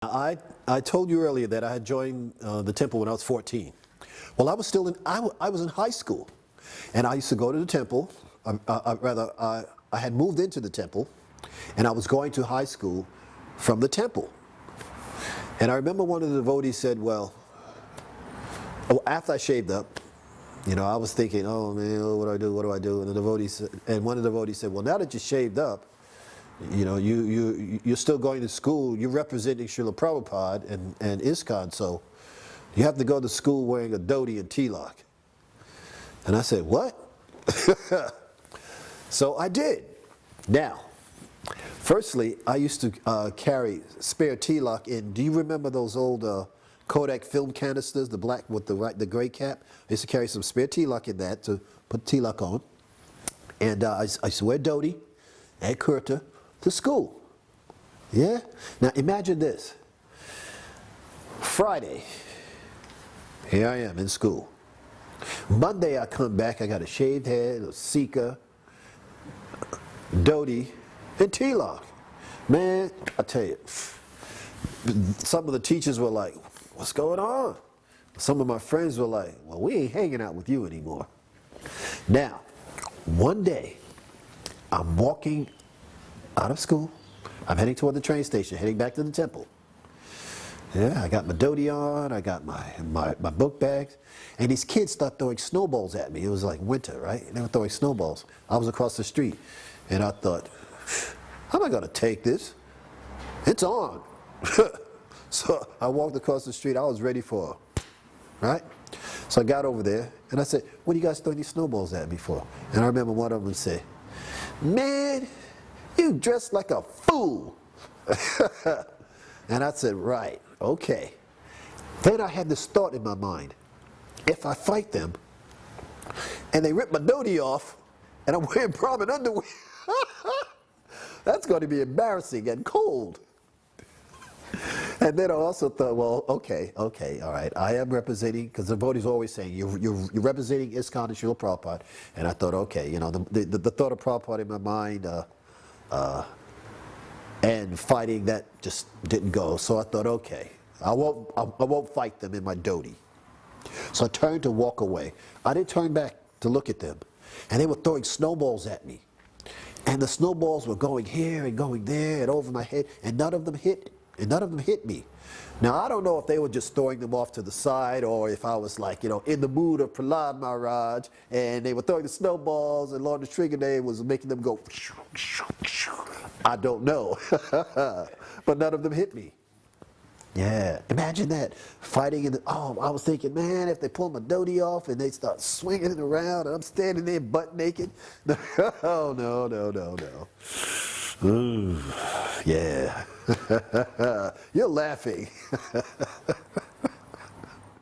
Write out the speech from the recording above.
I told you earlier that I had joined the temple when I was 14. Well, I was still in, I was in high school, and I used to go to the temple. I had moved into the temple, and I was going to high school from the temple. And I remember one of the devotees said, well, after I shaved up, you know, I was thinking, oh man, what do I do, what do I do? And the devotee said, and one of the devotees said, well, now that you shaved up, you know, you're still going to school, you're representing Srila Prabhupada and ISKCON, so you have to go to school wearing a dhoti and tilak. And I said, what? So I did. Now, firstly, I used to carry spare tilak in, do you remember those old Kodak film canisters, the black with the gray cap? I used to carry some spare tilak in that to put tilak on. And I used to wear dhoti and kurta to school. Yeah? Now imagine this. Friday, here I am in school. Monday I come back, I got a shaved head, a sika, dhoti, and tilak. Man, I tell you, some of the teachers were like, what's going on? Some of my friends were like, well, we ain't hanging out with you anymore. Now, one day, I'm walking out of school. I'm heading toward the train station, heading back to the temple. Yeah, I got my dhoti on, I got my book bags, and these kids start throwing snowballs at me. It was like winter, right? And they were throwing snowballs. I was across the street, and I thought, how am I going to take this? It's on. So I walked across the street. I was ready for it, right? So I got over there, and I said, what are you guys throwing these snowballs at me for? And I remember one of them said, man, you dressed like a fool. And I said, right, okay. Then I had this thought in my mind. If I fight them, and they rip my dhoti off, and I'm wearing Brahmin underwear, that's going to be embarrassing and cold. And then I also thought, well, okay, all right. I am representing, because the devotees always saying, you're representing ISKCON and Srila Prabhupada. And I thought, okay, you know, the thought of Prabhupada in my mind and fighting, that just didn't go. So I thought, okay, I won't fight them in my dhoti. So I turned to walk away. I didn't turn back to look at them. And they were throwing snowballs at me. And the snowballs were going here and going there and over my head, and none of them hit. And none of them hit me. Now, I don't know if they were just throwing them off to the side, or if I was like, you know, in the mood of Prahlad Maharaj, and they were throwing the snowballs, and Lord Trigone was making them go. I don't know. But none of them hit me. Yeah, imagine that. Fighting in the, oh, I was thinking, man, if they pull my dhoti off and they start swinging it around, and I'm standing there butt naked. Oh, no. Ooh, yeah. You're laughing.